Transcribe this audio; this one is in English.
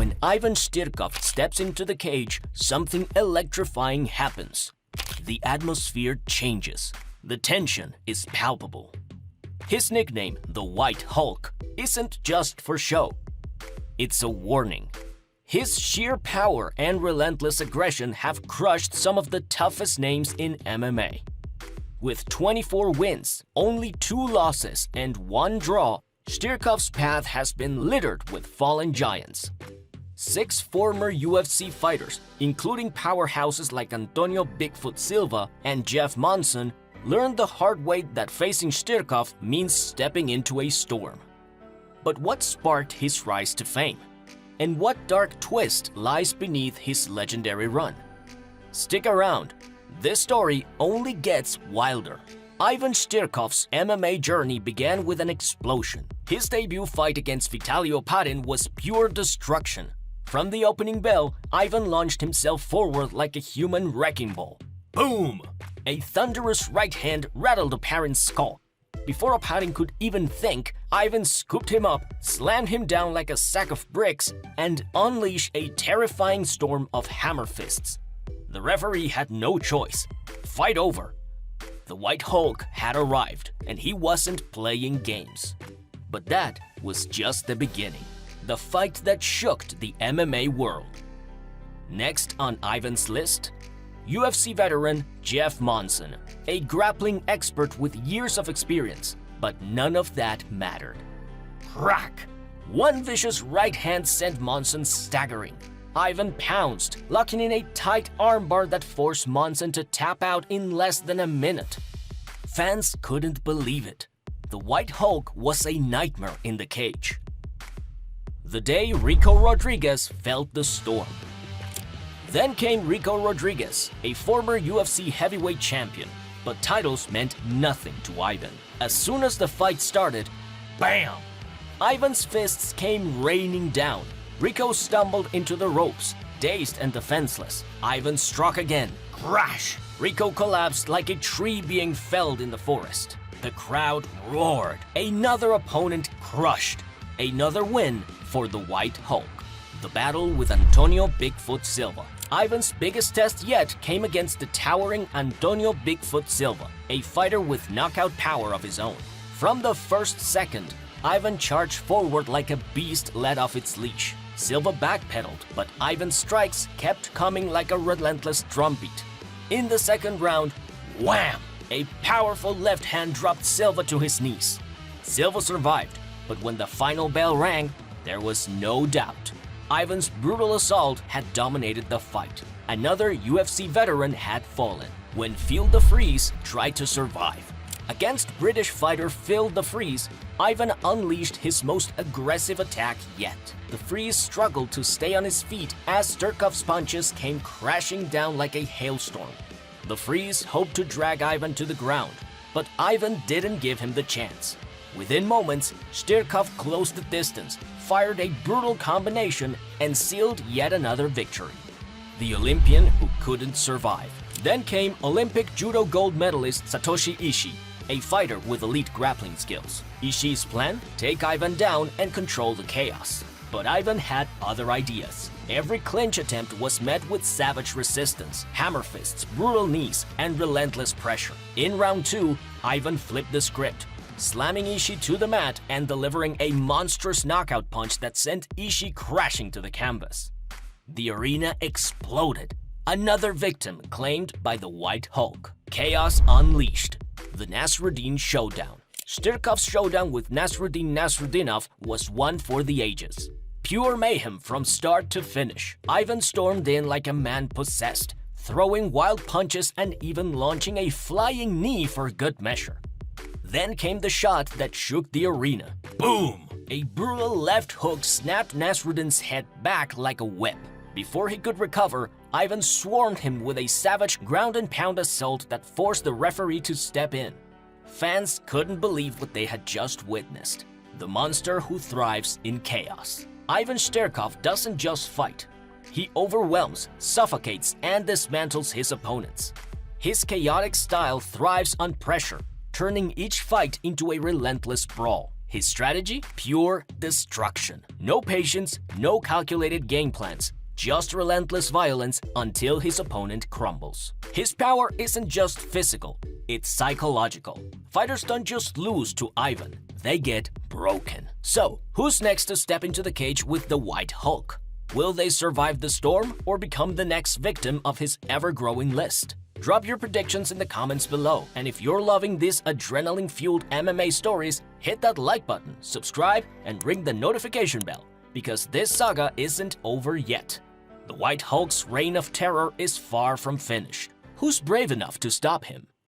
When Ivan Shtyrkov steps into the cage, something electrifying happens. The atmosphere changes. The tension is palpable. His nickname, the White Hulk, isn't just for show. It's a warning. His sheer power and relentless aggression have crushed some of the toughest names in MMA. With 24 wins, only 2 losses, and 1 draw, Shtyrkov's path has been littered with fallen giants. 6 former UFC fighters, including powerhouses like Antonio Bigfoot Silva and Jeff Monson, learned the hard way that facing Shtyrkov means stepping into a storm. But what sparked his rise to fame? And what dark twist lies beneath his legendary run? Stick around. This story only gets wilder. Ivan Shtyrkov's MMA journey began with an explosion. His debut fight against Vitaly Oparin was pure destruction. From the opening bell, Ivan launched himself forward like a human wrecking ball. Boom! A thunderous right hand rattled Oparin's skull. Before Oparin could even think, Ivan scooped him up, slammed him down like a sack of bricks, and unleashed a terrifying storm of hammer fists. The referee had no choice. Fight over. The White Hulk had arrived, and he wasn't playing games. But that was just the beginning. The fight that shook the MMA world. Next on Ivan's list, UFC veteran Jeff Monson, a grappling expert with years of experience, but none of that mattered. Crack! One vicious right hand sent Monson staggering. Ivan pounced, locking in a tight armbar that forced Monson to tap out in less than a minute. Fans couldn't believe it. The White Hulk was a nightmare in the cage. The day Rico Rodriguez felt the storm. Then came Rico Rodriguez, a former UFC heavyweight champion, but titles meant nothing to Ivan. As soon as the fight started, bam! Ivan's fists came raining down. Rico stumbled into the ropes, dazed and defenseless. Ivan struck again. Crash! Rico collapsed like a tree being felled in the forest. The crowd roared. Another opponent crushed. Another win for the White Hulk. The battle with Antonio Bigfoot Silva. Ivan's biggest test yet came against the towering Antonio Bigfoot Silva, a fighter with knockout power of his own. From the first second, Ivan charged forward like a beast let off its leash. Silva backpedaled, but Ivan's strikes kept coming like a relentless drumbeat. In the second round, wham! A powerful left hand dropped Silva to his knees. Silva survived, but when the final bell rang, there was no doubt. Ivan's brutal assault had dominated the fight. Another UFC veteran had fallen when Phil de Vries tried to survive. Against British fighter Phil de Vries, Ivan unleashed his most aggressive attack yet. De Vries struggled to stay on his feet as Shtyrkov's punches came crashing down like a hailstorm. De Vries hoped to drag Ivan to the ground, but Ivan didn't give him the chance. Within moments, Shtyrkov closed the distance, fired a brutal combination, and sealed yet another victory. The Olympian who couldn't survive. Then came Olympic judo gold medalist Satoshi Ishii, a fighter with elite grappling skills. Ishii's plan? Take Ivan down and control the chaos. But Ivan had other ideas. Every clinch attempt was met with savage resistance, hammer fists, brutal knees, and relentless pressure. In round 2, Ivan flipped the script, slamming Ishii to the mat and delivering a monstrous knockout punch that sent Ishii crashing to the canvas. The arena exploded. Another victim claimed by the White Hulk. Chaos unleashed. The Nasruddin Showdown. Shtyrkov's showdown with Nasruddin Nasruddinov was one for the ages. Pure mayhem from start to finish. Ivan stormed in like a man possessed, throwing wild punches and even launching a flying knee for good measure. Then came the shot that shook the arena. Boom! A brutal left hook snapped Nasruddin's head back like a whip. Before he could recover, Ivan swarmed him with a savage ground-and-pound assault that forced the referee to step in. Fans couldn't believe what they had just witnessed. The monster who thrives in chaos. Ivan Shtyrkov doesn't just fight. He overwhelms, suffocates, and dismantles his opponents. His chaotic style thrives on pressure, turning each fight into a relentless brawl. His strategy? Pure destruction. No patience, no calculated game plans, just relentless violence until his opponent crumbles. His power isn't just physical, it's psychological. Fighters don't just lose to Ivan, they get broken. So, who's next to step into the cage with the White Hulk? Will they survive the storm or become the next victim of his ever-growing list? Drop your predictions in the comments below, and if you're loving these adrenaline-fueled MMA stories, hit that like button, subscribe, and ring the notification bell, because this saga isn't over yet. The White Hulk's reign of terror is far from finished. Who's brave enough to stop him?